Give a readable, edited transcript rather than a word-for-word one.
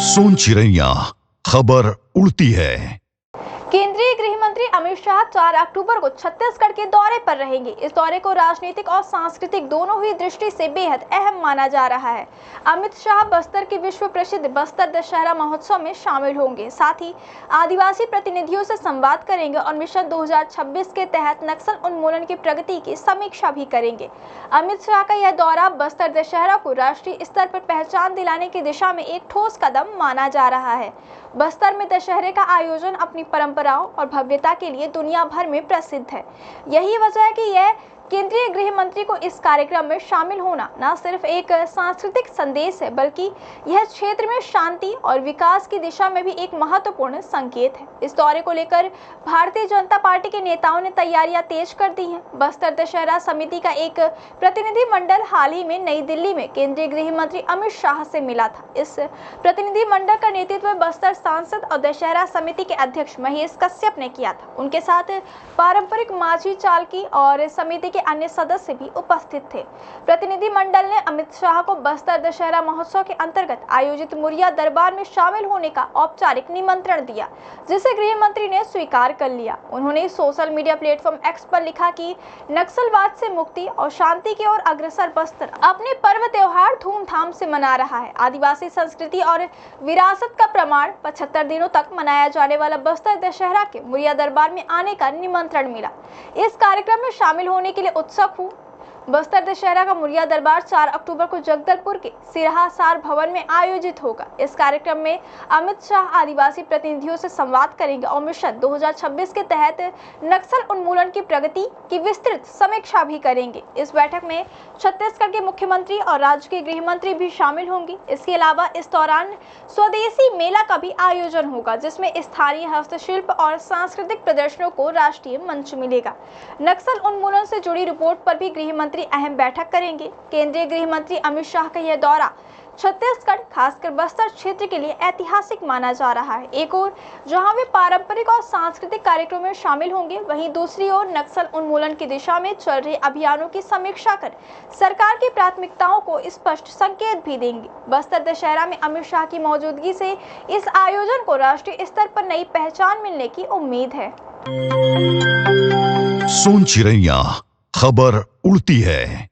सोन चिड़ैया खबर उड़ती है। केंद्रीय गृह मंत्री अमित शाह 4 अक्टूबर को छत्तीसगढ़ के दौरे पर रहेंगे। इस दौरे को राजनीतिक और सांस्कृतिक दोनों ही दृष्टि से बेहद अहम माना जा रहा है। अमित शाह बस्तर के विश्व प्रसिद्ध बस्तर दशहरा महोत्सव में शामिल होंगे, साथ ही आदिवासी प्रतिनिधियों से संवाद करेंगे और मिशन 2026 के तहत नक्सल उन्मूलन की प्रगति की समीक्षा भी करेंगे। अमित शाह का यह दौरा बस्तर दशहरा को राष्ट्रीय स्तर पर पहचान दिलाने की दिशा में एक ठोस कदम माना जा रहा है। बस्तर में दशहरे का आयोजन अपनी परंपराओं और भव्यता के लिए दुनिया भर में प्रसिद्ध है। यही वजह है कि यह केंद्रीय गृह मंत्री को इस कार्यक्रम में शामिल होना न सिर्फ एक सांस्कृतिक संदेश है, बल्कि यह क्षेत्र में शांति और विकास की दिशा में भी एक महत्वपूर्ण संकेत है। इस दौरे को लेकर भारतीय जनता पार्टी के नेताओं ने तैयारियां तेज कर दी हैं। बस्तर दशहरा समिति का एक प्रतिनिधि मंडल हाल ही में नई दिल्ली में केंद्रीय गृह मंत्री अमित शाह से मिला था। इस प्रतिनिधि मंडल का नेतृत्व बस्तर सांसद और दशहरा समिति के अध्यक्ष महेश कश्यप ने किया था। उनके साथ पारंपरिक माझी चालकी और समिति के अन्य सदस्य भी उपस्थित थे। प्रतिनिधि मंडल ने अमित शाह को बस्तर दशहरा महोत्सव के अंतर्गत आयोजित मुरिया दरबार में शामिल होने का औपचारिक निमंत्रण दिया, जिसे गृह मंत्री ने स्वीकार कर लिया। उन्होंने सोशल मीडिया प्लेटफॉर्म एक्स पर लिखा कि नक्सलवाद से मुक्ति और शांति की ओर अग्रसर बस्तर अपने पर्व त्योहार धूमधाम से मना रहा है। आदिवासी संस्कृति और विरासत का प्रमाण 75 दिनों तक मनाया जाने वाला बस्तर दशहरा के मुरिया दरबार में आने का निमंत्रण मिला। इस कार्यक्रम में शामिल होने के लिए उत्सुक हूँ। बस्तर दशहरा का मुरिया दरबार 4 अक्टूबर को जगदलपुर के सिरहा सार भवन में आयोजित होगा। इस कार्यक्रम में अमित शाह आदिवासी प्रतिनिधियों से संवाद करेंगे और मिशन 2026 के तहत नक्सल उन्मूलन की प्रगति की विस्तृत समीक्षा भी करेंगे। इस बैठक में छत्तीसगढ़ के मुख्यमंत्री और राज्य के गृह मंत्री भी शामिल होंगे। इसके अलावा इस दौरान स्वदेशी मेला का भी आयोजन होगा, जिसमें स्थानीय हस्तशिल्प और सांस्कृतिक प्रदर्शनों को राष्ट्रीय मंच मिलेगा। नक्सल उन्मूलन से जुड़ी रिपोर्ट पर भी गृह मंत्री अहम बैठक करेंगे। केंद्रीय गृह मंत्री अमित शाह का यह दौरा छत्तीसगढ़, खासकर बस्तर क्षेत्र के लिए ऐतिहासिक माना जा रहा है। एक ओर जहां वे पारंपरिक और सांस्कृतिक कार्यक्रमों में शामिल होंगे, वहीं दूसरी ओर नक्सल उन्मूलन की दिशा में चल रहे अभियानों की समीक्षा कर सरकार की प्राथमिकताओं को स्पष्ट संकेत भी देंगे। बस्तर दशहरा में अमित शाह की मौजूदगी से इस आयोजन को राष्ट्रीय स्तर पर नई पहचान मिलने की उम्मीद है। सोन चिड़ैया खबर उड़ती है।